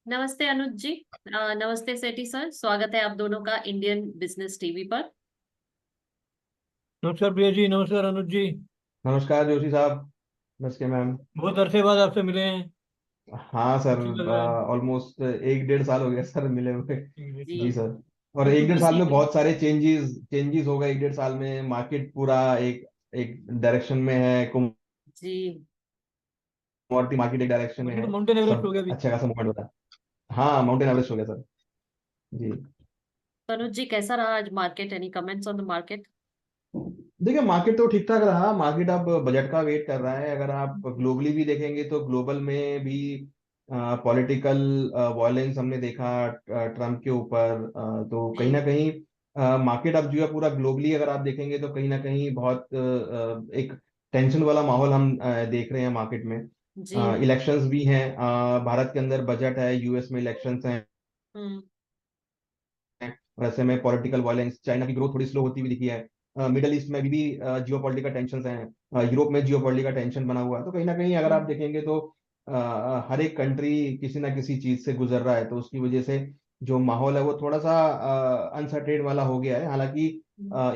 नमस्ते अनुज जी। नमस्ते सेठी सर, स्वागत है आप दोनों का इंडियन बिजनेस टीवी पर। नमस्कार प्रिया जी। नमस्कार अनुज जी। नमस्कार जोशी साहब। नमस्ते मैम। बहुत अरसे बाद आपसे मिले हैं। हाँ सर, अच्छा लग रहा है। ऑलमोस्ट एक डेढ़ साल हो गया सर मिले हुए। जी, जी सर। और एक डेढ़ बिल्कुल साल सही में बोले। बहुत सारे चेंजेस चेंजेस हो गए। एक डेढ़ साल में मार्केट पूरा एक एक डायरेक्शन में है। जी, कमोडिटी मार्केट एक डायरेक्शन में बाकी तो है। माउंटेन एवरेस्ट हो सब गया अभी। अच्छा खासा मूवमेंट हो रहा है। हाँ, माउंटेन एवरेस्ट हो गया सर। जी। तो अनुज जी, कैसा रहा आज market? Any comments on the market? देखिए, मार्केट तो ठीक ठाक रहा। मार्केट अब बजट का वेट कर रहा है। अगर आप ग्लोबली भी देखेंगे तो ग्लोबल में भी पॉलिटिकल वायलेंस हमने देखा ट्रम्प के ऊपर। तो कहीं ना जी, कहीं मार्केट अब जो है पूरा ग्लोबली अगर आप देखेंगे तो कहीं ना कहीं बहुत एक टेंशन वाला माहौल हम देख रहे हैं मार्केट में। जी। इलेक्शंस भी हैं। भारत के अंदर बजट है, यूएस में इलेक्शंस हैं। हम्म। और ऐसे में पॉलिटिकल वायलेंस, चाइना की ग्रोथ थोड़ी स्लो होती हुई दिखी है। मिडल ईस्ट में भी जियो पॉलिटिकल टेंशन हैं। यूरोप में जियो पॉलिटिकल टेंशन बना हुआ है। तो कहीं ना कहीं अगर आप हम्म। देखेंगे तो हर एक कंट्री किसी ना किसी चीज से गुजर रहा है। तो उसकी वजह से जो माहौल है वो थोड़ा सा अनसर्टेन वाला हो गया है। हालांकि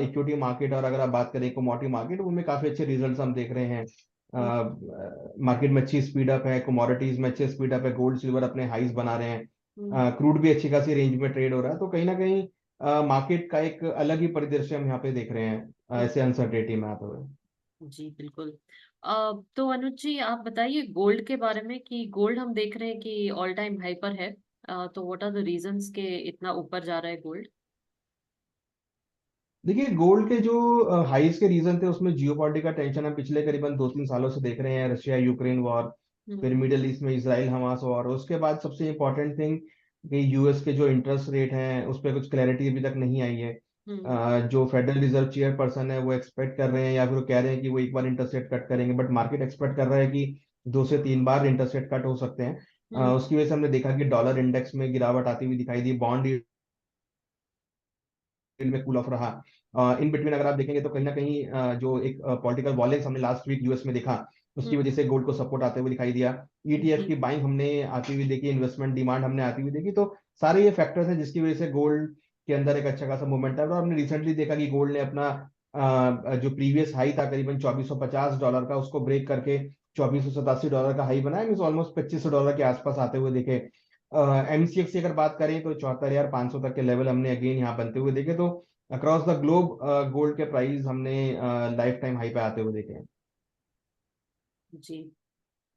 इक्विटी मार्केट और अगर आप बात करें कमोडिटी मार्केट, उनमें काफी अच्छे रिजल्ट्स हम देख रहे हैं। हम्म। मार्केट में अच्छी स्पीड अप है, कमोडिटीज में अच्छे स्पीड अप है, गोल्ड सिल्वर अपने हाईज बना रहे हम्म। हैं। क्रूड भी अच्छी खासी रेंज में ट्रेड हो रहा है। तो कहीं ना कहीं मार्केट का एक अलग ही परिदृश्य हम यहाँ पे देख रहे हैं हम्म। ऐसे अनसर्टेनिटी में आते हुए। जी, बिल्कुल। तो अनुज जी, आप बताइए गोल्ड के बारे में कि गोल्ड हम देख रहे हैं कि ऑल टाइम हाई पर है। तो व्हाट आर द रीजंस के इतना ऊपर जा रहा है गोल्ड? देखिए, गोल्ड के जो हाइस के रीजन थे उसमें जियोपॉलिटिकल टेंशन हम पिछले करीबन 2-3 सालों से देख रहे हैं। रशिया यूक्रेन वॉर, हम्म। फिर मिडिल ईस्ट में इसराइल हमास वॉर, उसके बाद सबसे इम्पोर्टेंट थिंग कि यूएस के जो इंटरेस्ट रेट हैं उस पर कुछ क्लैरिटी अभी तक नहीं आई है। हम्म। जो फेडरल रिजर्व चेयरपर्सन है वो एक्सपेक्ट कर रहे हैं या फिर वो कह रहे हैं कि वो एक बार इंटरेस्ट रेट कट करेंगे, बट मार्केट एक्सपेक्ट कर रहा है कि 2 से 3 बार इंटरेस्ट रेट कट हो सकते हैं। हम्म। उसकी वजह से हमने देखा कि डॉलर इंडेक्स में गिरावट आती हुई दिखाई दी, बॉन्ड में कूल ऑफ रहा। इन बिटवीन अगर आप देखेंगे तो कहीं ना कहीं जो एक पॉलिटिकल वॉयलेंस हमने लास्ट वीक यूएस में देखा, उसकी हम्म। वजह से गोल्ड को सपोर्ट आते हुए दिखाई दिया। ईटीएफ जी। की बाइंग हमने आती हुई देखी, इन्वेस्टमेंट डिमांड हमने आती हुई देखी। तो सारे ये फैक्टर्स हैं जिसकी वजह से गोल्ड के अंदर एक अच्छा खासा मूवमेंट है। और हमने रिसेंटली देखा कि गोल्ड ने अपना जो प्रीवियस हाई था करीबन $2450 का, उसको ब्रेक करके $2487 का हाई बनाया, मीन ऑलमोस्ट $2500 के आसपास आते हुए देखे। एमसीएक्स की अगर बात करें तो 74,500 तक के लेवल हमने अगेन यहाँ बनते हुए देखे। तो अक्रॉस द ग्लोब गोल्ड के प्राइस हमने लाइफ टाइम हाई पे आते हुए देखे हैं। जी।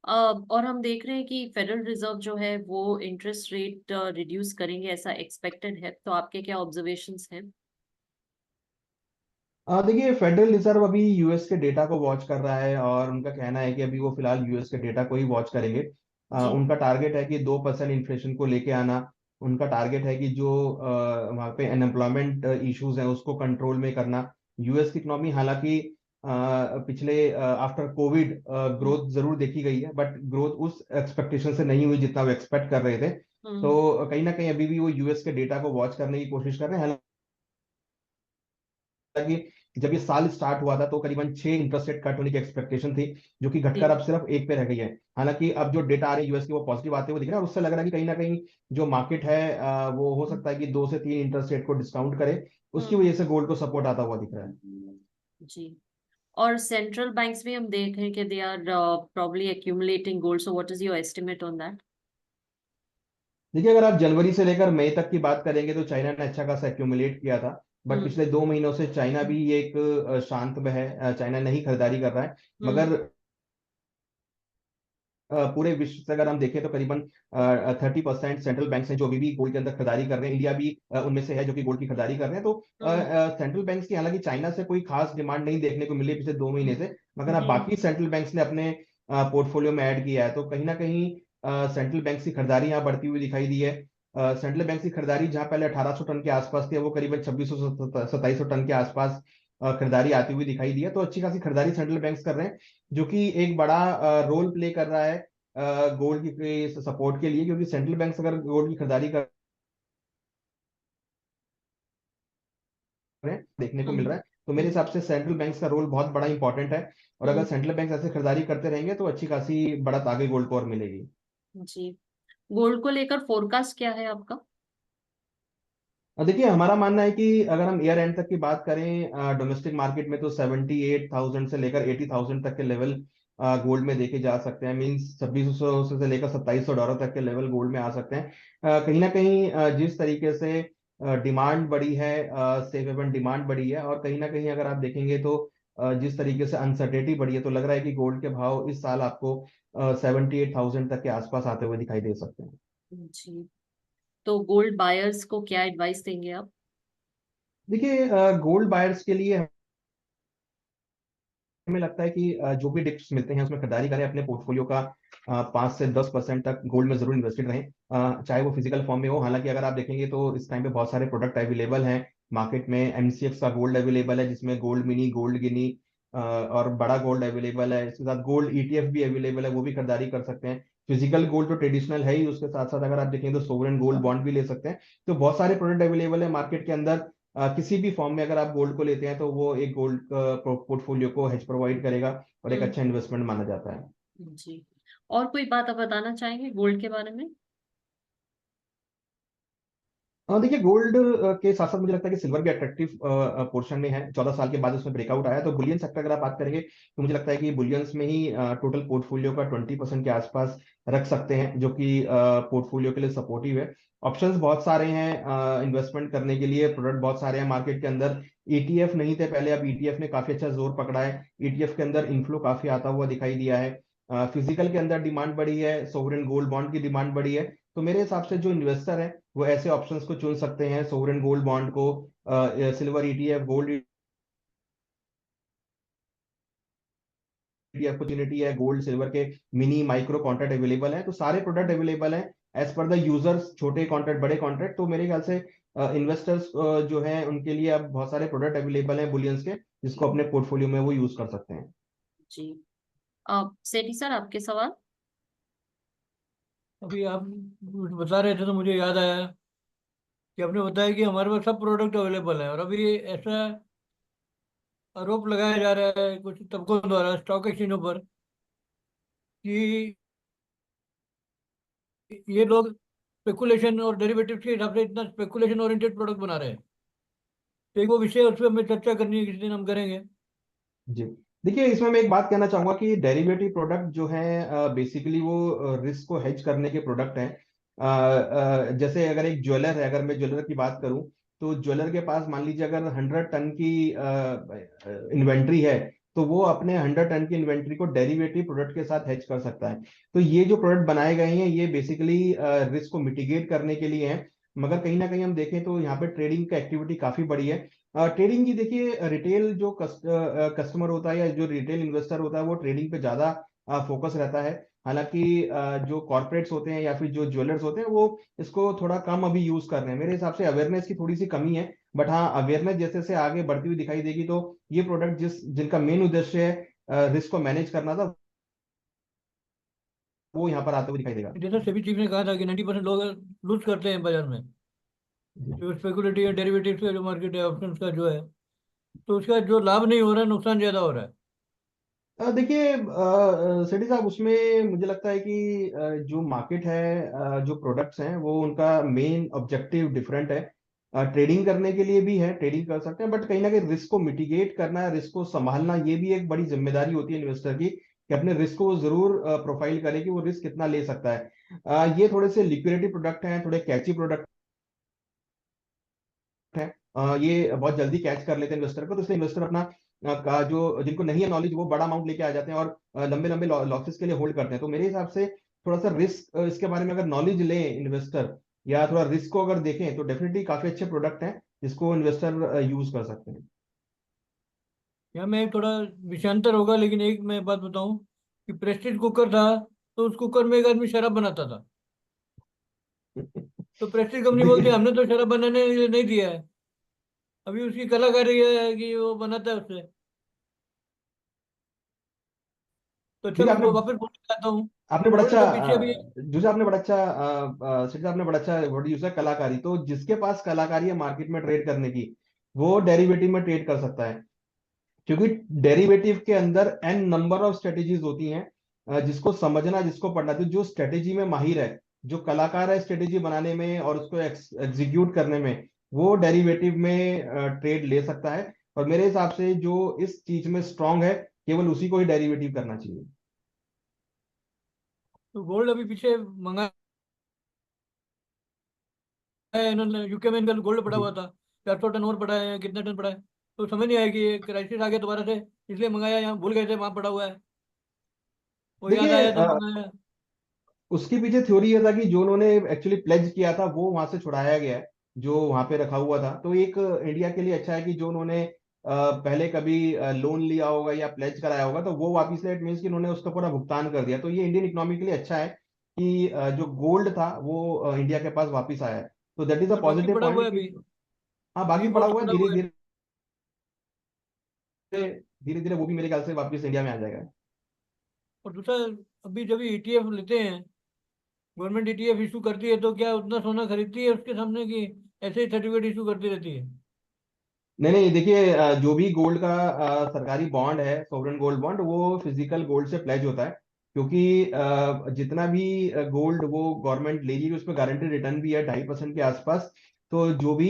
और हम देख रहे हैं कि फेडरल रिजर्व जो है वो इंटरेस्ट रेट रिड्यूस करेंगे, ऐसा एक्सपेक्टेड है। तो आपके क्या ऑब्जर्वेशंस हैं? देखिए, फेडरल रिजर्व अभी यूएस के डेटा को वॉच कर रहा है और उनका कहना है कि अभी वो फिलहाल यूएस के डेटा को ही वॉच करेंगे। जी। उनका टारगेट है कि 2% इन्फ्लेशन को लेके आना। उनका टारगेट है कि जो वहाँ पे अनएम्प्लॉयमेंट इश्यूज हैं उसको कंट्रोल में करना। यूएस की इकोनॉमी हालांकि पिछले आफ्टर कोविड हम्म। ग्रोथ जरूर देखी गई है, बट ग्रोथ उस एक्सपेक्टेशन से नहीं हुई जितना वो एक्सपेक्ट कर रहे थे। हम्म। तो कहीं ना कहीं अभी भी वो यूएस के डेटा को वॉच करने की कोशिश कर रहे हैं। कि जब ये साल स्टार्ट हुआ था तो करीबन 6 इंटरेस्ट रेट कट होने की एक्सपेक्टेशन थी, जो कि घटकर जी। अब सिर्फ एक पे रह गई है। हालांकि अब जो डेटा आ रहे हैं यूएस के वो पॉजिटिव आते हुए दिख रहा है, और उससे लग रहा है कि कहीं ना कहीं जो मार्केट है वो हो सकता है कि 2 से 3 इंटरेस्ट रेट को डिस्काउंट करे। उसकी हम्म। वजह से गोल्ड को सपोर्ट आता हुआ दिख रहा है। जी। और सेंट्रल बैंक्स भी हम देख रहे हैं कि they are probably accumulating gold. So what is your estimate on that? देखिए, अगर आप जनवरी से लेकर मई तक की बात करेंगे तो चाइना ने अच्छा खासा एक्यूमुलेट किया था। बट हम्म। पिछले 2 महीनों से चाइना भी एक शांत में है। चाइना नहीं खरीदारी कर रहा है। हम्म। मगर पूरे विश्व से अगर हम देखें तो करीबन 30% सेंट्रल बैंक हैं जो अभी भी गोल्ड के अंदर खरीदारी कर रहे हैं। इंडिया भी उनमें से है जो कि गोल्ड की खरीदारी कर रहे हैं। तो हम्म। सेंट्रल बैंक की हालांकि चाइना से कोई खास डिमांड नहीं देखने को मिली पिछले 2 महीने से। मगर अब जी। बाकी सेंट्रल बैंक्स ने अपने पोर्टफोलियो में ऐड किया है। तो कहीं ना कहीं सेंट्रल बैंक की खरीदारी यहाँ बढ़ती हुई दिखाई दी है। सेंट्रल बैंक की खरीदारी जहां पहले 1800 टन के आसपास थी, वो करीबन 2600 2700 टन के आसपास खरीदारी आती हुई दिखाई दी है। तो अच्छी खासी खरीदारी सेंट्रल बैंक्स कर रहे हैं, जो कि एक बड़ा रोल प्ले कर रहा है गोल्ड की सपोर्ट के लिए। क्योंकि सेंट्रल बैंक अगर गोल्ड की खरीदारी कर रहे हैं देखने को मिल हम्म। रहा है तो मेरे हिसाब से सेंट्रल बैंक्स का रोल बहुत बड़ा इंपॉर्टेंट है, और अगर सेंट्रल बैंक ऐसे खरीदारी करते रहेंगे तो अच्छी खासी बढ़त आगे गोल्ड को और मिलेगी। जी। गोल्ड को लेकर फोरकास्ट क्या है आपका? देखिए हमारा मानना है कि अगर हम ईयर एंड तक की बात करें डोमेस्टिक मार्केट में, तो 78,000 से लेकर 80,000 तक के लेवल गोल्ड में देखे जा सकते हैं। मीन्स 2600 से लेकर 2700 डॉलर तक के लेवल गोल्ड में आ सकते हैं। कहीं ना कहीं जिस तरीके से डिमांड बढ़ी है, सेफ हेवन डिमांड बढ़ी है, और कहीं ना कहीं अगर आप देखेंगे तो जिस तरीके से अनसर्टेनिटी बढ़ी है, तो लग रहा है कि गोल्ड के भाव इस साल आपको 78,000 तक के आसपास आते हुए दिखाई दे सकते हैं। जी। तो गोल्ड बायर्स को क्या एडवाइस देंगे आप? देखिए गोल्ड बायर्स के लिए हमें लगता है कि जो भी डिप्स मिलते हैं उसमें खरीदारी करें, अपने पोर्टफोलियो का 5 से 10% तक गोल्ड में जरूर इन्वेस्टेड रहें, चाहे वो फिजिकल फॉर्म में हो। हालांकि अगर आप देखेंगे तो इस टाइम पे बहुत सारे प्रोडक्ट अवेलेबल हैं मार्केट में। एमसीएक्स का गोल्ड अवेलेबल है, जिसमें गोल्ड मिनी, गोल्ड गिनी और बड़ा गोल्ड अवेलेबल है। इसके साथ गोल्ड ईटीएफ भी अवेलेबल है, वो भी खरीदारी कर सकते हैं। फिजिकल गोल्ड तो ट्रेडिशनल है ही, उसके साथ साथ अगर आप देखेंगे तो सोवरेन गोल्ड बॉन्ड भी ले सकते हैं। तो बहुत सारे प्रोडक्ट अवेलेबल है मार्केट के अंदर। किसी भी फॉर्म में अगर आप गोल्ड को लेते हैं तो वो एक गोल्ड पोर्टफोलियो को हेज प्रोवाइड करेगा, और एक हम्म। अच्छा इन्वेस्टमेंट माना जाता है। जी। और कोई बात आप बताना चाहेंगे गोल्ड के बारे में? देखिए गोल्ड के साथ साथ मुझे लगता है कि सिल्वर भी अट्रैक्टिव पोर्शन में है। 14 साल के बाद उसमें ब्रेकआउट आया, तो बुलियन सेक्टर अगर आप बात करेंगे तो मुझे लगता है कि बुलियंस में ही टोटल पोर्टफोलियो का 20% के आसपास रख सकते हैं, जो कि पोर्टफोलियो के लिए सपोर्टिव है। ऑप्शंस बहुत सारे हैं इन्वेस्टमेंट करने के लिए, प्रोडक्ट बहुत सारे हैं मार्केट के अंदर। ईटीएफ नहीं थे पहले, अब ईटीएफ ने काफी अच्छा जोर पकड़ा है। ईटीएफ के अंदर इनफ्लो काफी आता हुआ दिखाई दिया है। फिजिकल के अंदर डिमांड बढ़ी है, सोवरेन गोल्ड बॉन्ड की डिमांड बढ़ी है। तो मेरे हिसाब से जो इन्वेस्टर है वो ऐसे ऑप्शंस को चुन सकते हैं, सोवरेन गोल्ड बॉन्ड को, सिल्वर ईटीएफ, गोल्ड की अपॉर्चुनिटी है, गोल्ड सिल्वर के मिनी माइक्रो कॉन्ट्रैक्ट अवेलेबल है। तो सारे प्रोडक्ट अवेलेबल हैं एज पर द यूजर्स, छोटे कॉन्ट्रैक्ट, बड़े कॉन्ट्रैक्ट। तो मेरे ख्याल से इन्वेस्टर्स जो हैं उनके लिए अब बहुत सारे प्रोडक्ट अवेलेबल हैं बुलियंस के, जिसको अपने पोर्टफोलियो में वो यूज कर सकते हैं। जी। सेठी सर, आपके सवाल? अभी आप बता रहे थे तो मुझे याद आया कि आपने बताया कि हमारे पास सब प्रोडक्ट अवेलेबल है, और अभी ऐसा आरोप लगाया जा रहा है कुछ तबकों द्वारा स्टॉक एक्सचेंजों पर कि ये लोग स्पेकुलेशन और डेरिवेटिव्स के हिसाब से इतना स्पेकुलेशन ओरिएंटेड प्रोडक्ट बना रहे हैं। तो एक वो विषय है, उस पर हमें चर्चा करनी है, किसी दिन हम करेंगे। जी। देखिए इसमें मैं एक बात कहना चाहूंगा कि डेरिवेटिव प्रोडक्ट जो है बेसिकली वो रिस्क को हेज करने के प्रोडक्ट हैं। जैसे अगर एक ज्वेलर है, अगर मैं ज्वेलर की बात करूं, तो ज्वेलर के पास मान लीजिए अगर 100 टन की इन्वेंट्री है, तो वो अपने 100 टन की इन्वेंट्री को डेरिवेटिव प्रोडक्ट के साथ हेज कर सकता है। तो ये जो प्रोडक्ट बनाए गए हैं ये बेसिकली रिस्क को मिटिगेट करने के लिए हैं। मगर कहीं ना कहीं हम देखें तो यहाँ पे ट्रेडिंग का एक्टिविटी काफी बढ़ी है। ट्रेडिंग की देखिए, रिटेल जो कस्टमर होता है या जो रिटेल इन्वेस्टर होता है वो ट्रेडिंग पे ज्यादा फोकस रहता है। हालांकि जो कॉर्पोरेट्स होते हैं या फिर जो ज्वेलर्स होते हैं वो इसको थोड़ा कम अभी यूज कर रहे हैं। मेरे हिसाब से अवेयरनेस की थोड़ी सी कमी है। बट हाँ, अवेयरनेस जैसे से आगे बढ़ती हुई दिखाई देगी तो ये प्रोडक्ट जिनका मेन उद्देश्य है रिस्क को मैनेज करना था, वो यहाँ पर आते हुए दिखाई देगा। जैसा सेबी चीफ ने कहा था कि 90% लोग लूज करते हैं बाजार में, जो स्पेकुलेटिव या डेरिवेटिव्स का जो मार्केट है, ऑप्शंस का जो है, तो उसका जो लाभ नहीं हो रहा है, नुकसान ज्यादा हो रहा है। देखिए सेठी साहब, उसमें मुझे लगता है कि जो मार्केट है, जो प्रोडक्ट्स हैं वो उनका मेन ऑब्जेक्टिव डिफरेंट है। ट्रेडिंग करने के लिए भी है, ट्रेडिंग कर सकते हैं, बट कहीं ना कहीं रिस्क को मिटिगेट करना, रिस्क को संभालना, ये भी एक बड़ी जिम्मेदारी होती है इन्वेस्टर की, कि अपने रिस्क को जरूर प्रोफाइल करे कि वो रिस्क कितना ले सकता है। ये थोड़े से लिक्विडिटी प्रोडक्ट हैं, थोड़े कैची प्रोडक्ट है। ये बहुत जल्दी कैच कर लेते हैं इन्वेस्टर को, तो इसलिए इन्वेस्टर अपना का जो जिनको नहीं है नॉलेज वो बड़ा अमाउंट लेके आ जाते हैं और लंबे लंबे लॉसेस के लिए होल्ड करते हैं। तो मेरे हिसाब से थोड़ा सा रिस्क इसके बारे में अगर नॉलेज ले इन्वेस्टर, या थोड़ा रिस्क को अगर देखें, तो डेफिनेटली काफी अच्छे प्रोडक्ट हैं जिसको इन्वेस्टर यूज कर सकते हैं। यहाँ में थोड़ा विषयांतर होगा, लेकिन एक मैं बात बताऊं कि प्रेस्टीज कुकर था, तो उस कुकर में एक आदमी शराब बनाता था। तो प्रेस्टीज कंपनी बोलती है देखिए हमने तो शराब बनाने के लिए नहीं दिया है, अभी उसकी कलाकारी है कि वो बनाता है उससे। तो अच्छा, देखिए मैं आपने वापस बोलना चाहता हूँ कि आपने बड़ा गोल्ड अच्छा का पीछे भी। जूसे आपने बड़ा अच्छा सिर्फ आपने बड़ा अच्छा वर्ड यूज है, कलाकारी। तो जिसके पास कलाकारी है मार्केट में ट्रेड करने की, वो डेरिवेटिव में ट्रेड कर सकता है। क्योंकि डेरिवेटिव के अंदर एन नंबर ऑफ स्ट्रेटेजीज होती हैं, जिसको समझना, जिसको पढ़ना, तो जो स्ट्रेटेजी में माहिर है, जो कलाकार है स्ट्रेटेजी बनाने में और उसको एग्जीक्यूट करने में, वो डेरिवेटिव में ट्रेड ले सकता है। और मेरे हिसाब से जो इस चीज में स्ट्रांग है, केवल उसी को ही डेरिवेटिव करना चाहिए। तो गोल्ड अभी पीछे मंगा है इन्होंने, यूके में इनका गोल्ड पड़ा जी। हुआ था, 400 टन और पड़ा है, कितना टन पड़ा है, तो समझ नहीं आया कि क्राइसिस आ गया दोबारा से, इसलिए मंगाया, यहाँ भूल गए थे वहाँ पड़ा हुआ है, वो याद देखिए आया तो मंगाया। उसके पीछे थ्योरी ये था कि जो उन्होंने एक्चुअली प्लेज किया था वो वहां से छुड़ाया गया है, जो वहां पे रखा हुआ था। तो एक इंडिया के लिए अच्छा है कि जो उन्होंने पहले कभी लोन लिया होगा या प्लेज कराया होगा, तो वो वापिस ले, इट मीन्स कि उन्होंने उसका पूरा भुगतान कर दिया। तो ये इंडियन इकोनॉमी के लिए अच्छा है कि जो गोल्ड था वो इंडिया के पास वापिस आया है। तो दैट इज अ और बाकी पॉजिटिव पड़ा हुआ पॉइंट है कि अभी, हाँ, बाकी अभी पड़ा गोल्ड हुआ है। पड़ा धीरे हुआ है। धीरे धीरे धीरे वो भी मेरे ख्याल से वापिस इंडिया में आ जाएगा। और दूसरा, अभी जब ईटीएफ लेते हैं, गवर्नमेंट ईटीएफ इशू करती है, तो क्या उतना सोना खरीदती है उसके सामने, कि ऐसे ही सर्टिफिकेट इशू करती रहती है? नहीं नहीं, देखिए जो भी गोल्ड का सरकारी बॉन्ड है, सॉवरेन गोल्ड बॉन्ड, वो फिजिकल गोल्ड से प्लेज होता है। क्योंकि जितना भी गोल्ड वो गवर्नमेंट ले रही है, उसमें गारंटी रिटर्न भी है 2.5% के आसपास। तो जो भी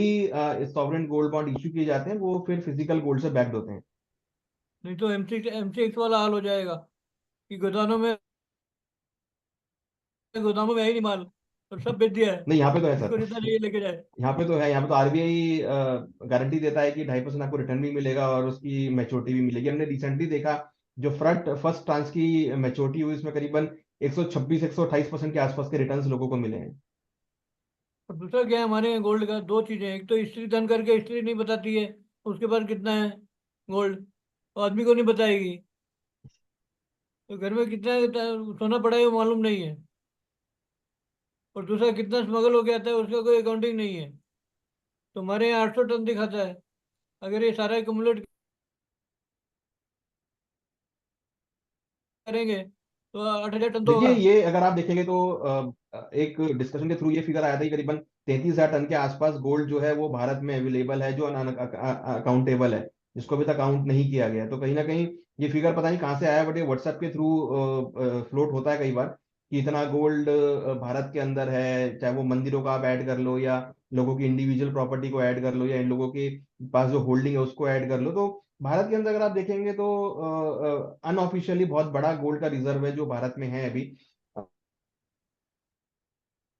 सॉवरेन गोल्ड बॉन्ड इशू किए जाते हैं, वो फिर फिजिकल गोल्ड से बैक्ड होते हैं। नहीं तो एमसीएक्स वाला हाल हो जाएगा, कि गोदामों में है ही नहीं माल, और सब बेच दिया है, नहीं, यहाँ पे तो है किसी को सर। जितना चाहिए लेके जाए। यहाँ पे तो है, यहाँ पे तो आरबीआई गारंटी देता है कि 2.5% आपको रिटर्न भी मिलेगा और उसकी मैच्योरिटी भी मिलेगी। हमने रिसेंटली देखा, जो फर्स्ट ट्रांच की मैच्योरिटी हुई, उसमें करीबन 126-128% के आसपास के रिटर्न्स लोगों को मिले हैं। और दूसरा क्या है, हमारे यहाँ गोल्ड का दो चीजें हैं, एक तो हिस्ट्री धन करके हिस्ट्री नहीं बताती है उसके पास कितना है गोल्ड, तो आदमी को नहीं बताएगी, तो घर में कितना सोना पड़ा है वो मालूम नहीं है। और दूसरा, कितना स्मगल होके आता है उसका कोई अकाउंटिंग नहीं है। तो हमारे यहाँ 800 टन दिखाता है, अगर ये सारा एक्यूमुलेट करेंगे तो 8,000 टन तो देखिए, होगा। ये अगर आप देखेंगे तो एक डिस्कशन के थ्रू ये फिगर आया था कि करीबन 33,000 टन के आसपास गोल्ड जो है वो भारत में अवेलेबल है, जो अकाउंटेबल है, जिसको अभी तक काउंट नहीं किया गया है। तो कहीं ना कहीं ये फिगर पता नहीं कहाँ से आया, बट ये व्हाट्सएप के थ्रू फ्लोट होता है कई बार, कि इतना गोल्ड भारत के अंदर है। चाहे वो मंदिरों का आप ऐड कर लो, या लोगों की इंडिविजुअल प्रॉपर्टी को ऐड कर लो, या इन लोगों के पास जो होल्डिंग है उसको ऐड कर लो, तो भारत के अंदर अगर आप देखेंगे तो अनऑफिशियली बहुत बड़ा गोल्ड का रिजर्व है जो भारत में है अभी।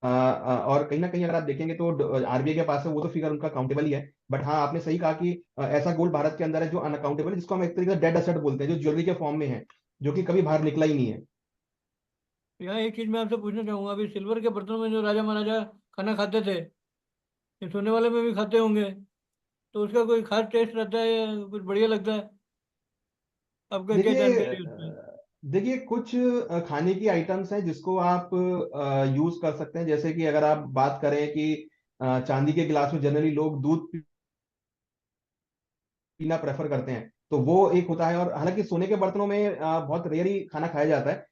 और कहीं ना कहीं अगर आप देखेंगे तो आरबीआई के पास है, वो तो फिगर उनका काउंटेबल ही है। बट हाँ, आपने सही कहा कि ऐसा गोल्ड भारत के अंदर है जो अनअकाउंटेबल है, जिसको हम एक तरीके से डेड एसेट बोलते हैं, जो ज्वेलरी के फॉर्म में है, जो कि कभी बाहर निकला ही नहीं है। यहाँ एक चीज मैं आपसे पूछना चाहूंगा, अभी सिल्वर के बर्तनों में जो राजा महाराजा खाना खाते थे, ये सोने वाले में भी खाते होंगे, तो उसका कोई खास टेस्ट रहता है या कुछ बढ़िया लगता है? आपका क्या देखिए जानकारी है उसमें? देखिए कुछ खाने की आइटम्स हैं जिसको आप यूज कर सकते हैं। जैसे कि अगर आप बात करें कि चांदी के गिलास में जनरली लोग दूध पीना प्रेफर करते हैं, तो वो एक होता है। और हालांकि सोने के बर्तनों में बहुत रेयर ही खाना खाया जाता है।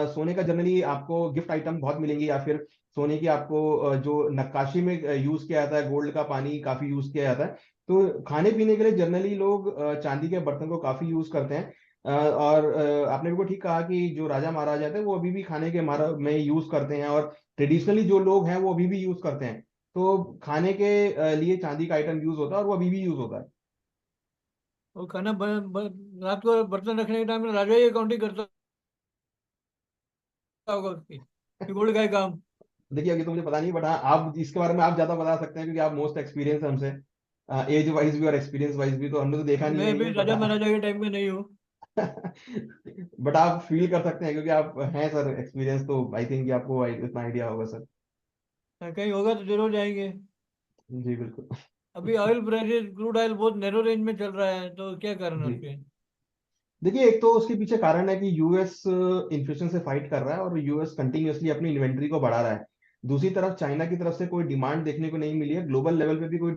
सोने का जनरली आपको गिफ्ट आइटम बहुत मिलेंगी, या फिर सोने की आपको जो नक्काशी में यूज किया जाता है, गोल्ड का पानी काफी यूज किया जाता है। तो खाने पीने के लिए जनरली लोग चांदी के बर्तन को काफी यूज करते हैं। और आपने बिल्कुल ठीक कहा कि जो राजा महाराजा थे वो अभी भी खाने के में यूज करते हैं, और ट्रेडिशनली जो लोग हैं वो अभी भी यूज करते हैं। तो खाने के लिए चांदी का आइटम यूज होता है, और वो अभी भी यूज होता है। वो खाना रात को बर्तन रखने के टाइम में राजा ही अकाउंटिंग करता होगा उसकी, कि गोल्ड का ही काम। देखिए, अभी तो मुझे पता नहीं, बट हाँ, आप इसके बारे में आप ज्यादा बता सकते हैं, क्योंकि आप मोस्ट एक्सपीरियंस है हमसे, एज वाइज भी और एक्सपीरियंस वाइज भी। तो हमने तो देखा नहीं मैं है अभी ये, बट राजा महाराजा के टाइम में नहीं हूँ। बट आप फील कर सकते हैं, क्योंकि आप हैं सर एक्सपीरियंस, तो आई थिंक आपको इतना आइडिया होगा सर। कहीं होगा तो जरूर जाएंगे। जी बिल्कुल। अभी ऑयल प्राइसेस, क्रूड ऑयल बहुत नैरो रेंज में चल रहा है, तो क्या कारण है जी, उसके? देखिए एक तो उसके पीछे कारण है कि यूएस इन्फ्लेशन से फाइट कर रहा है, और यूएस कंटिन्यूअसली अपनी इन्वेंट्री को बढ़ा रहा है। दूसरी तरफ चाइना की तरफ से कोई डिमांड देखने को नहीं मिली है, ग्लोबल लेवल पे भी कोई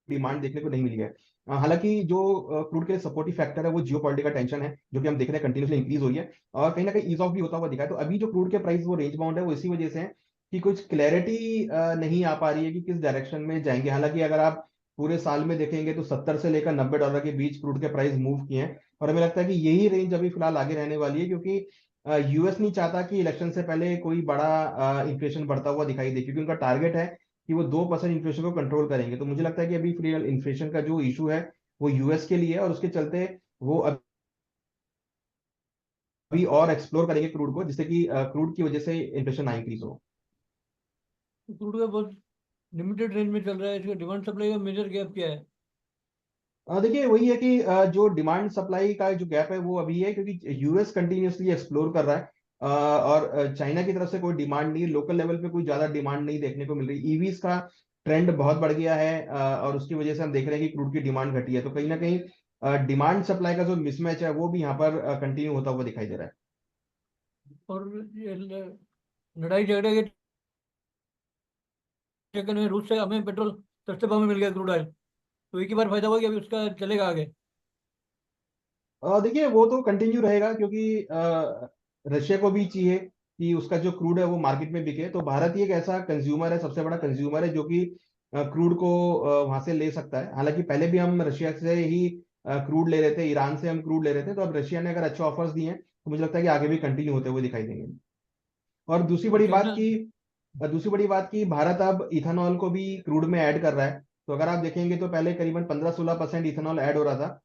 डिमांड देखने को नहीं मिली है। हालांकि जो क्रूड के सपोर्टिव फैक्टर है वो जियो पॉलिटिकल टेंशन है, जो कि हम देख रहे हैं कंटिन्यूसली इंक्रीज हुई है, और कहीं ना कहीं ईज ऑफ भी होता हुआ दिखा है। तो अभी जो क्रूड के प्राइस वो रेंज बाउंड है, वो इसी वजह से है कि कुछ क्लैरिटी नहीं आ पा रही है कि किस डायरेक्शन में जाएंगे। हालांकि अगर आप पूरे साल में देखेंगे तो 70 से लेकर $90 के बीच क्रूड के प्राइस मूव किए हैं, और हमें लगता है कि यही रेंज अभी फिलहाल आगे रहने वाली है, क्योंकि यूएस नहीं चाहता कि इलेक्शन से पहले कोई बड़ा इन्फ्लेशन बढ़ता हुआ दिखाई दे, क्योंकि उनका टारगेट है कि वो 2% इन्फ्लेशन को कंट्रोल करेंगे। तो मुझे लगता है कि अभी फिलहाल इन्फ्लेशन का जो इशू है वो यूएस के लिए है, और उसके चलते वो अभी और एक्सप्लोर करेंगे क्रूड को, जिससे कि क्रूड की वजह से इन्फ्लेशन ना इंक्रीज हो। क्रूड का बहुत लिमिटेड रेंज में चल रहा है, इसका डिमांड सप्लाई का मेजर गैप क्या है? देखिए वही है कि जो डिमांड सप्लाई का जो गैप है वो अभी है, क्योंकि यूएस कंटिन्यूसली एक्सप्लोर कर रहा है, और चाइना की तरफ से कोई डिमांड नहीं, लोकल लेवल पे कोई ज्यादा डिमांड नहीं देखने को मिल रही। ईवीज का ट्रेंड बहुत बढ़ गया है, और उसकी वजह से हम देख रहे हैं कि क्रूड की डिमांड घटी है, तो कहीं ना कहीं डिमांड सप्लाई का जो मिसमैच है वो भी यहाँ पर कंटिन्यू होता हुआ दिखाई दे रहा है। और ये लड़ाई झगड़े के चक्कर में रूस से हमें पेट्रोल सस्ते भाव में मिल गया, क्रूड ऑयल, तो एक ही बार फायदा हुआ कि अभी उसका चलेगा आगे? देखिए वो तो कंटिन्यू रहेगा, क्योंकि रशिया को भी चाहिए कि उसका जो क्रूड है वो मार्केट में बिके। तो भारत ही एक ऐसा कंज्यूमर है, सबसे बड़ा कंज्यूमर है, जो कि क्रूड को वहां से ले सकता है। हालांकि पहले भी हम रशिया से ही क्रूड ले रहे थे, ईरान से हम क्रूड ले रहे थे, तो अब रशिया ने अगर अच्छे ऑफर्स दिए हैं तो मुझे लगता है कि आगे भी कंटिन्यू होते हुए दिखाई देंगे। और और चाइना। दूसरी बड़ी बात की भारत अब इथेनॉल को भी क्रूड में ऐड कर रहा है। तो अगर आप देखेंगे तो पहले करीबन 15-16% इथेनॉल ऐड हो रहा था,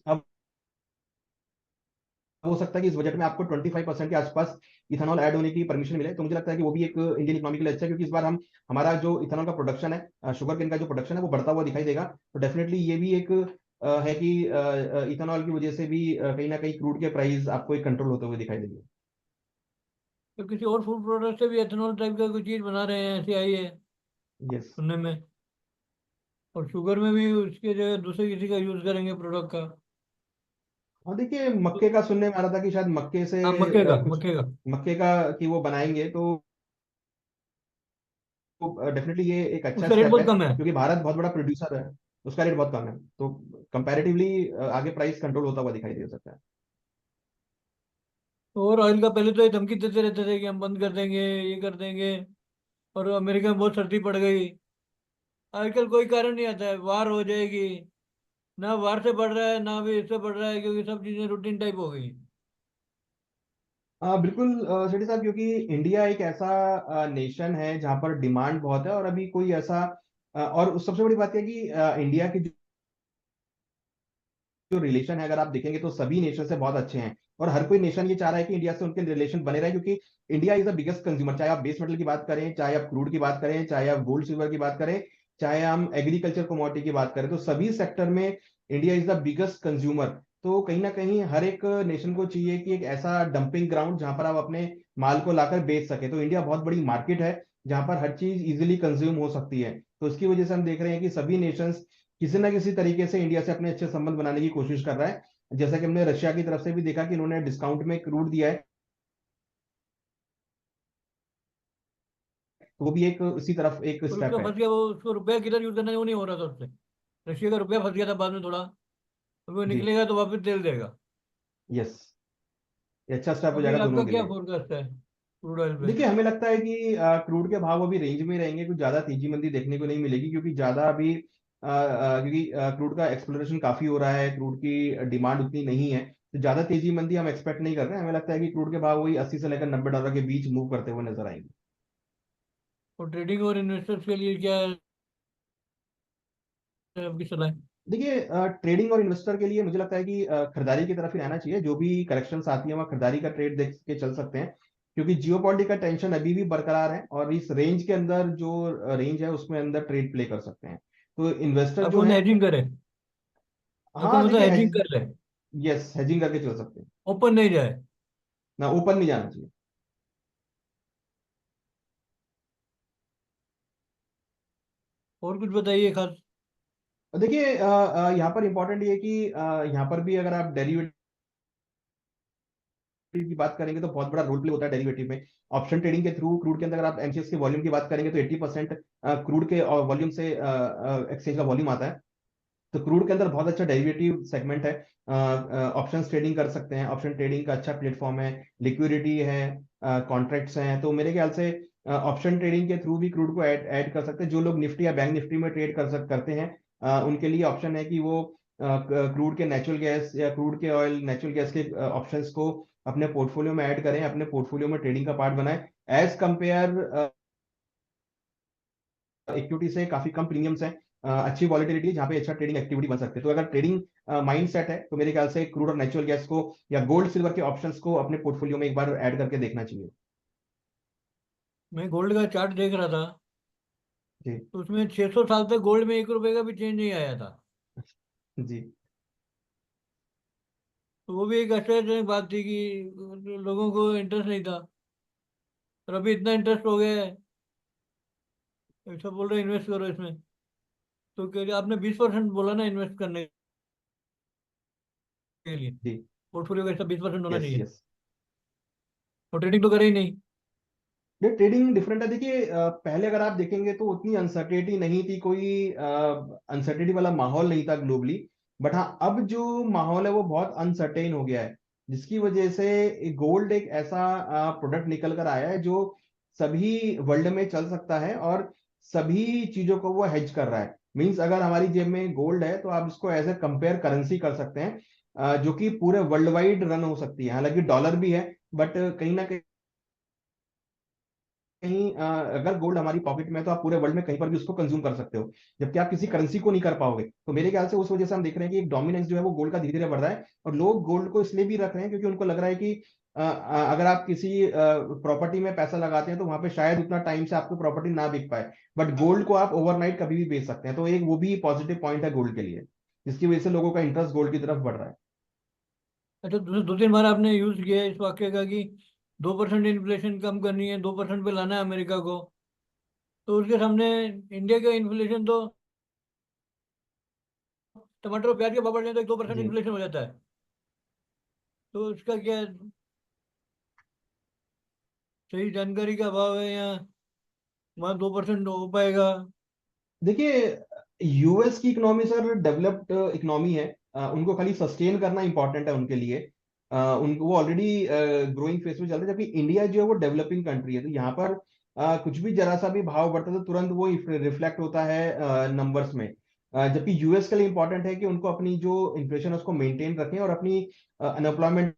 अब हो सकता है कि इस बजट में आपको 25% के आसपास इथेनॉल ऐड होने की परमिशन मिले। तो मुझे लगता है कि वो भी एक इंडियन इकोनॉमी के लिए अच्छा है, क्योंकि इस बार हम हमारा जो इथेनॉल का प्रोडक्शन है, शुगर केन का जो प्रोडक्शन है वो बढ़ता हुआ दिखाई देगा। तो डेफिनेटली ये भी एक है कि इथेनॉल की वजह से भी कहीं ना कहीं क्रूड के प्राइस आपको एक कंट्रोल होते हुए दिखाई देंगे। तो किसी और फूड प्रोडक्ट से भी एथेनॉल टाइप का कोई चीज़ बना रहे हैं, ऐसी आई है यस। सुनने में। और शुगर में भी उसके जगह दूसरे किसी का यूज़ करेंगे प्रोडक्ट का। हाँ देखिए, तो मक्के का सुनने में आ रहा था कि शायद मक्के से हाँ, मक्के का, कुछ मक्के का। मक्के का कि वो बनाएंगे, तो डेफिनेटली ये एक अच्छा उसका रेट स्टेप है, बहुत कम है। क्योंकि भारत बहुत बड़ा प्रोड्यूसर है, उसका रेट बहुत कम है, तो कंपैरेटिवली आगे प्राइस कंट्रोल होता हुआ दिखाई दे सकता है। और ऑयल का पहले तो ये धमकी देते रहते थे कि हम बंद कर देंगे, ये कर देंगे, और अमेरिका में बहुत सर्दी पड़ गई। आजकल कोई कारण नहीं आता है, वार हो जाएगी। ना वार से बढ़ रहा है, ना भी इससे बढ़ रहा है, क्योंकि सब चीजें रूटीन टाइप हो गई। बिल्कुल शेट्टी साहब, क्योंकि इंडिया एक ऐसा नेशन है जहां पर डिमांड बहुत है, और अभी कोई ऐसा और सबसे बड़ी बात यह है कि इंडिया की जो रिलेशन है अगर आप देखेंगे तो सभी नेशन से बहुत अच्छे हैं, और हर कोई नेशन ये चाह रहा है कि इंडिया से उनके रिलेशन बने रहे, क्योंकि India is the biggest consumer. चाहे आप बेस मेटल की बात करें, चाहे आप क्रूड की बात करें, चाहे आप गोल्ड सिल्वर की बात करें, चाहे हम एग्रीकल्चर कमोडिटी की बात करें, तो सभी सेक्टर में India is the biggest consumer. तो कहीं ना कहीं हर एक नेशन को चाहिए कि एक ऐसा डंपिंग ग्राउंड जहां पर आप अपने माल को लाकर बेच सके। तो इंडिया बहुत बड़ी मार्केट है जहां पर हर चीज इजिली कंज्यूम हो सकती है। तो इसकी वजह से हम देख रहे हैं कि सभी नेशंस किसी ना किसी तरीके से इंडिया से अपने अच्छे संबंध बनाने की कोशिश कर रहा है। जैसा कि हमने रशिया की तरफ से भी देखा कि इन्होंने डिस्काउंट में क्रूड दिया है, तो वो भी एक इसी तरफ एक और स्टेप उसका है। फंस गया वो, उसको रुपया किधर यूज करना है वो नहीं हो रहा था उससे। रशिया का रुपया फंस गया था बाद में थोड़ा। अब वो जी। निकलेगा तो वापस तेल देगा। यस, ये अच्छा स्टेप हो अभी जाएगा आपका दोनों के क्या लिए। फोरकास्ट है क्रूड ऑयल पे? देखिए हमें लगता है कि क्रूड के भाव अभी रेंज में रहेंगे, कुछ ज्यादा तेजी मंदी देखने को नहीं मिलेगी, क्योंकि ज्यादा अभी क्योंकि क्रूड का एक्सप्लोरेशन काफी हो रहा है, क्रूड की डिमांड उतनी नहीं है, तो ज्यादा तेजी मंदी हम एक्सपेक्ट नहीं कर रहे हैं। हमें लगता है कि क्रूड के भाव वही 80 से लेकर $90 के बीच मूव करते हुए नजर आएंगे। और ट्रेडिंग और इन्वेस्टर्स के लिए क्या है आपकी सलाह? देखिए ट्रेडिंग और इन्वेस्टर के लिए मुझे लगता है कि खरीदारी की तरफ ही रहना चाहिए। जो भी करेक्शंस आती है वहाँ खरीदारी का ट्रेड देख के चल सकते हैं, क्योंकि जियोपॉलिटिकल टेंशन अभी भी बरकरार है, और इस रेंज के अंदर जो रेंज है उसमें अंदर ट्रेड प्ले कर सकते हैं। तो इन्वेस्टर जो अपन है, हेजिंग करें? आपका हाँ मतलब देखिए हेजिंग कर ले, यस, हेजिंग करके चल सकते हैं, ओपन नहीं जाए। ना ऊपर नहीं जाना चाहिए। और कुछ बताइए खास। देखिए यहाँ पर इंपॉर्टेंट ये है कि यहाँ पर भी अगर आप डेरिवेटिव की बात करेंगे तो बहुत बड़ा रोल प्ले होता है डेरिवेटिव में। ऑप्शन ट्रेडिंग के थ्रू क्रूड के अंदर अगर आप एमसीएक्स के वॉल्यूम की बात करेंगे तो 80% क्रूड के वॉल्यूम से एक्सचेंज का वॉल्यूम आता है। तो क्रूड के अंदर बहुत अच्छा डेरिवेटिव सेगमेंट है, ऑप्शन ट्रेडिंग कर सकते हैं, ऑप्शन ट्रेडिंग का अच्छा प्लेटफॉर्म है, लिक्विडिटी है, कॉन्ट्रैक्ट्स हैं। तो मेरे ख्याल से ऑप्शन ट्रेडिंग के थ्रू भी क्रूड को ऐड कर सकते हैं। जो लोग निफ्टी या बैंक निफ्टी में ट्रेड करते हैं, उनके लिए ऑप्शन है कि वो क्रूड के नेचुरल गैस या क्रूड के ऑयल नेचुरल गैस के ऑप्शंस को अपने पोर्टफोलियो में ऐड करें, अपने पोर्टफोलियो में ट्रेडिंग का पार्ट बनाएं, एज कंपेयर इक्विटी से काफी कम प्रीमियम्स हैं, अच्छी वॉलिटिलिटी जहाँ पे अच्छा ट्रेडिंग एक्टिविटी बन सकते हैं। तो अगर ट्रेडिंग माइंड सेट है तो मेरे ख्याल से क्रूड और नेचुरल गैस को या गोल्ड सिल्वर के ऑप्शंस को अपने पोर्टफोलियो में एक बार ऐड करके देखना चाहिए। मैं गोल्ड का चार्ट देख रहा था, जी तो उसमें 600 साल तक गोल्ड में 1 रुपए का भी चेंज नहीं आया था। जी तो वो भी एक आश्चर्यजनक बात थी कि लोगों को इंटरेस्ट नहीं था, और अभी इतना इंटरेस्ट हो गया है, सब बोल रहे हैं इन्वेस्ट करो इसमें। तो कह रहे आपने 20% बोला ना इन्वेस्ट करने के लिए, जी पोर्टफोलियो का हिस्सा 20% होना यस चाहिए, यस। और ट्रेडिंग तो करे ही नहीं। ये ट्रेडिंग डिफरेंट है। देखिए पहले अगर आप देखेंगे तो उतनी अनसर्टेनिटी नहीं थी, कोई अनसर्टेनिटी वाला माहौल नहीं था ग्लोबली। बट हाँ, अब जो माहौल है वो बहुत अनसर्टेन हो गया है, जिसकी वजह से गोल्ड एक ऐसा प्रोडक्ट निकल कर आया है जो सभी वर्ल्ड में चल सकता है और सभी चीजों को वो हेज कर रहा है। मींस अगर हमारी जेब में गोल्ड है तो आप इसको एज ए कंपेयर करेंसी कर सकते हैं, जो कि पूरे वर्ल्ड वाइड रन हो सकती है। हालांकि डॉलर भी है, बट कहीं ना कहीं अगर गोल्ड हमारी पॉकेट में है तो आप पूरे वर्ल्ड में कहीं पर भी उसको कंज्यूम कर सकते हो, जबकि आप किसी करेंसी को नहीं कर पाओगे। तो मेरे ख्याल से उस वजह से हम देख रहे हैं कि एक डोमिनेंस जो है वो गोल्ड का धीरे धीरे बढ़ रहा है, और लोग गोल्ड को इसलिए भी रख रहे हैं क्योंकि उनको लग रहा है कि अगर आप किसी प्रॉपर्टी में पैसा लगाते हैं तो वहां पे शायद उतना टाइम से आपको प्रॉपर्टी ना बिक पाए, बट गोल्ड को आप ओवरनाइट कभी भी बेच सकते हैं। तो एक वो भी पॉजिटिव पॉइंट है गोल्ड के लिए, जिसकी वजह से लोगों का इंटरेस्ट गोल्ड की तरफ बढ़ रहा है। अच्छा, 2-3 बार आपने यूज किया है इस वाक्य का कि 2% इन्फ्लेशन कम करनी है, 2% पे लाना है अमेरिका को। तो उसके सामने इंडिया का इन्फ्लेशन तो, टमाटर और प्याज के भाव बढ़ जाए तो 2% जी इन्फ्लेशन हो जाता है। तो उसका क्या सही जानकारी का अभाव है, या वहाँ 2% हो पाएगा? देखिए, यूएस की इकोनॉमी सर डेवलप्ड इकोनॉमी है, उनको खाली सस्टेन करना इंपॉर्टेंट है उनके लिए। उनको वो ऑलरेडी ग्रोइंग फेज में चल रहे हैं, जबकि इंडिया जो है वो डेवलपिंग कंट्री है। तो यहाँ पर कुछ भी जरा सा भी भाव बढ़ता है तो तुरंत वो रिफ्लेक्ट होता है नंबर्स में। जबकि यूएस के लिए इंपॉर्टेंट है कि उनको अपनी जो इन्फ्लेशन है उसको मेंटेन रखें और अपनी अनएम्प्लॉयमेंट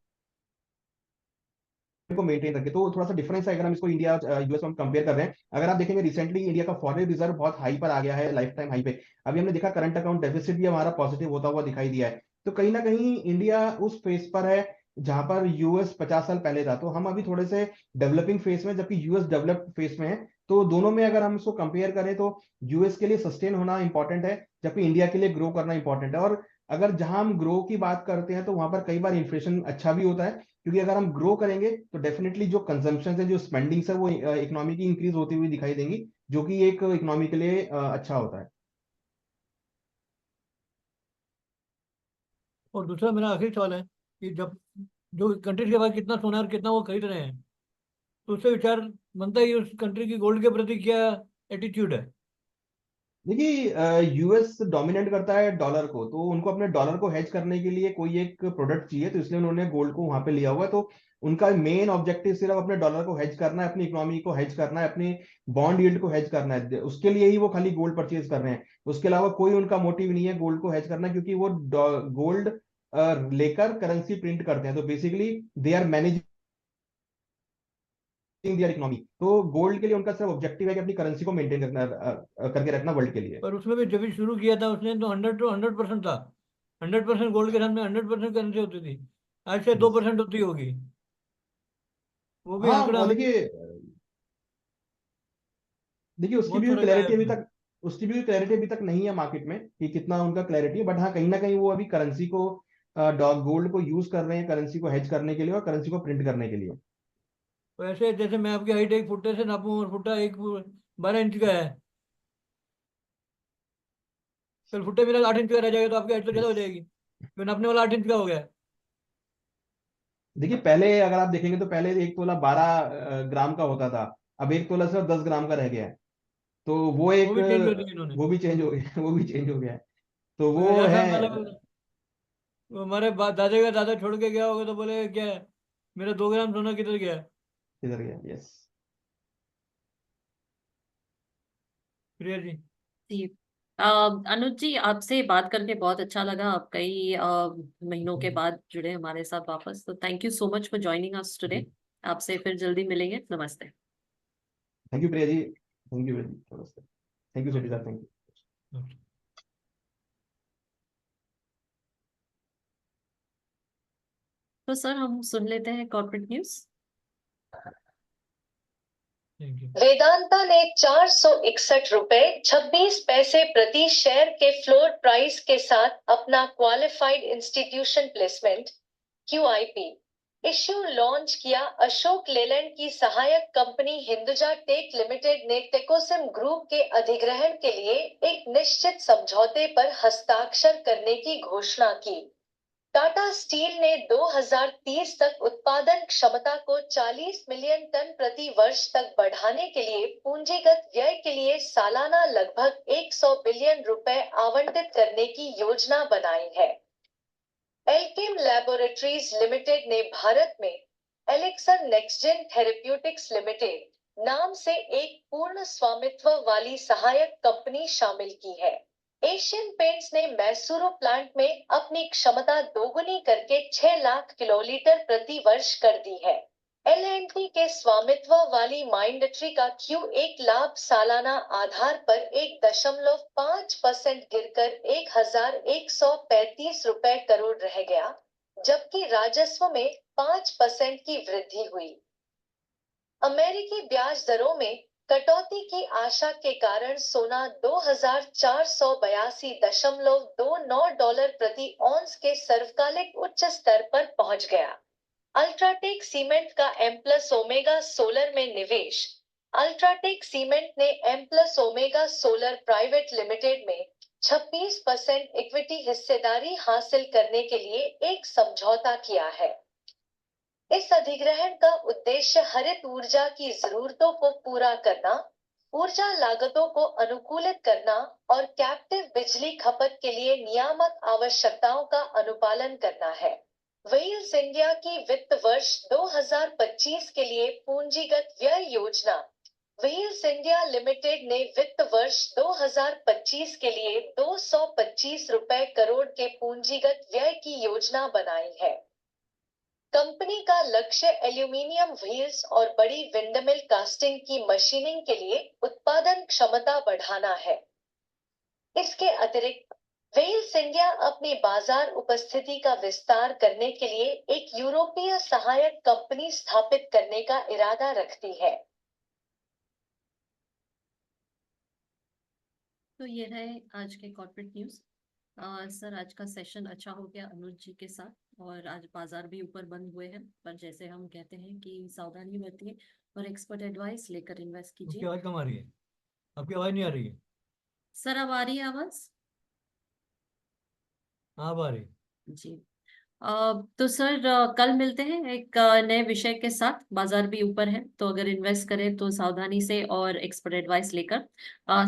को मेंटेन रखे। तो थोड़ा सा डिफरेंस है अगर हम इसको इंडिया यूएस में हम कंपेयर कर रहे हैं। अगर आप देखेंगे रिसेंटली इंडिया का फॉरेन रिजर्व बहुत हाई पर आ गया है, लाइफ टाइम हाई पे। अभी हमने देखा करंट अकाउंट डेफिसिट भी हमारा पॉजिटिव होता हुआ दिखाई दिया है। तो कहीं ना कहीं इंडिया उस फेज पर है जहां पर यूएस 50 साल पहले था। तो हम अभी थोड़े से डेवलपिंग फेज में, जबकि यूएस डेवलप्ड फेज में है। तो दोनों में अगर हम इसको कंपेयर करें तो यूएस के लिए सस्टेन होना इंपॉर्टेंट है, जबकि इंडिया के लिए ग्रो करना इंपॉर्टेंट है। और अगर जहां हम ग्रो की बात करते हैं तो वहां पर कई बार इन्फ्लेशन अच्छा भी होता है, क्योंकि अगर हम ग्रो करेंगे तो डेफिनेटली जो कंजम्पशन है, जो स्पेंडिंग्स है, वो इकोनॉमी की इंक्रीज होती हुई दिखाई देंगी, जो कि एक इकोनॉमी के लिए अच्छा होता है। और दूसरा मेरा आखिरी सवाल है कि जब जो कंट्रीज के पास कितना सोना है और कितना वो खरीद रहे हैं, तो उससे विचार बनता है कि उस कंट्री की गोल्ड के प्रति क्या एटीट्यूड है। देखिए यूएस डोमिनेट करता है डॉलर को, तो उनको अपने डॉलर को हेज करने के लिए कोई एक प्रोडक्ट चाहिए, तो इसलिए उन्होंने गोल्ड को वहां पे लिया हुआ है। तो उनका मेन ऑब्जेक्टिव सिर्फ अपने डॉलर को हेज करना है, अपनी इकोनॉमी को हेज करना है, अपनी बॉन्ड यील्ड को हेज करना है। उसके लिए ही वो खाली गोल्ड परचेज कर रहे हैं। उसके अलावा कोई उनका मोटिव नहीं है गोल्ड को हेज करना, क्योंकि वो गोल्ड लेकर करेंसी प्रिंट करते हैं। तो basically they are managing their economy. तो गोल्ड के लिए उनका सिर्फ ऑब्जेक्टिव है कि अपनी करेंसी को मेंटेन रखना, करके रखना वर्ल्ड के लिए। पर उसमें भी जब भी शुरू किया था उसने तो 100% था। 100% गोल्ड के सामने 100% करेंसी होती थी। आज से दो यस। परसेंट होती होगी। वो भी हाँ आंकड़ा हमें देखिए, उसकी बहुत भी फर्क आया क्लैरिटी अभी उसमें। तक, नहीं है मार्केट में कि कितना उनका क्लैरिटी है। बट हाँ, कहीं ना कहीं वो अभी करेंसी को, गोल्ड को यूज कर रहे हैं करेंसी को हेज करने के लिए और करेंसी को प्रिंट करने के लिए। तो ऐसे जैसे मैं आपकी हाइट 1 फुट से नापूं और फुट्टा 12 इंच का है, कल फुट्टे मेरा 8 इंच का रह जाएगा तो आपकी हाइट तो ज्यादा हो यस। जाएगी, क्यों नापने वाला 8 इंच का हो गया है। देखिए पहले अगर आप देखेंगे तो पहले एक तोला 12 ग्राम का होता था, अब एक तोला सिर्फ 10 ग्राम का रह गया है। तो वो वो एक भी चेंज हो दी इन्होंने। वो भी चेंज हो गया वो भी चेंज हो गया है। तो तो वो ऐसा है। मतलब हमारे दादा का दादा छोड़ के गया होगा तो बोले क्या है, मेरा 2 ग्राम सोना किधर गया? इधर गया। यस। प्रिया जी। जी अनुज जी, आपसे बात करके बहुत अच्छा लगा। आप कई महीनों के बाद जुड़े हमारे साथ वापस, तो thank you so much for joining us today. आपसे फिर जल्दी मिलेंगे। नमस्ते। Thank you Priya ji, thank you, नमस्ते, थैंक यू सेठी साहब, थैंक यू। तो सर हम सुन लेते हैं corporate news. Thank you. Vedanta ने 461 रुपए 26 पैसे प्रति शेयर के फ्लोर प्राइस के साथ अपना qualified institution placement QIP issue launch किया। अशोक लेलैंड की सहायक कंपनी हिंदुजा टेक लिमिटेड ने टेकोसिम ग्रुप के अधिग्रहण के लिए एक निश्चित समझौते पर हस्ताक्षर करने की घोषणा की। टाटा स्टील ने 2030 तक उत्पादन क्षमता को 40 मिलियन टन प्रति वर्ष तक बढ़ाने के लिए पूंजीगत व्यय के लिए सालाना लगभग 100 बिलियन रुपए आवंटित करने की योजना बनाई है। एल्केम लैबोरेटरीज लिमिटेड ने भारत में एलेक्सर नेक्स्टजेन थेरेप्यूटिक्स लिमिटेड नाम से एक पूर्ण स्वामित्व वाली सहायक कंपनी शामिल की है। एशियन पेंट्स ने मैसूरू प्लांट में अपनी क्षमता दोगुनी करके 6 लाख किलोलीटर प्रति वर्ष कर दी है। L&T के स्वामित्व वाली माइंडट्री का Q1 लाभ सालाना आधार पर 1.5% गिरकर 1,135 रुपए करोड़ रह गया, जबकि राजस्व में 5% की वृद्धि हुई। अमेरिकी ब्याज दरों में कटौती की आशा के कारण सोना 2,482.29 डॉलर प्रति औंस के सर्वकालिक उच्च स्तर पर पहुंच गया। अल्ट्राटेक सीमेंट का M+Omega सोलर में निवेश। अल्ट्राटेक सीमेंट ने M+Omega सोलर प्राइवेट लिमिटेड में 26% इक्विटी हिस्सेदारी हासिल करने के लिए एक समझौता किया है। इस अधिग्रहण का उद्देश्य हरित ऊर्जा की जरूरतों को पूरा करना, ऊर्जा लागतों को अनुकूलित करना और कैप्टिव बिजली खपत के लिए नियामक आवश्यकताओं का अनुपालन करना है। व्हील्स इंडिया की वित्त वर्ष 2025 के लिए पूंजीगत व्यय योजना। व्हील्स इंडिया लिमिटेड ने वित्त वर्ष 2025 के लिए 225 रुपए करोड़ के पूंजीगत व्यय की योजना बनाई है। कंपनी का लक्ष्य एल्यूमीनियम व्हील्स और बड़ी विंडमिल कास्टिंग की मशीनिंग के लिए उत्पादन क्षमता बढ़ाना है। इसके अतिरिक्त व्हील्स इंडिया अपनी बाजार उपस्थिति का विस्तार करने के लिए एक यूरोपीय सहायक कंपनी स्थापित करने का इरादा रखती है। तो ये रहे आज के कॉर्पोरेट न्यूज। सर आज का सेशन अच्छा हो गया अनुज जी के साथ, और आज बाजार भी ऊपर बंद हुए हैं, पर जैसे हम कहते हैं कि सावधानी बरतिए और एक्सपर्ट एडवाइस लेकर इन्वेस्ट आपकी कीजिए। आवाज कम आ रही है, आपकी आवाज नहीं आ रही है। सर अब आ रही है आवाज? हाँ अब आ रही है। जी। तो सर कल मिलते हैं एक नए विषय के साथ। बाजार भी ऊपर है, तो अगर इन्वेस्ट करें तो सावधानी से और एक्सपर्ट एडवाइस लेकर।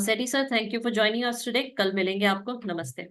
Sethi sir, thank you for joining us today. कल मिलेंगे आपको। नमस्ते।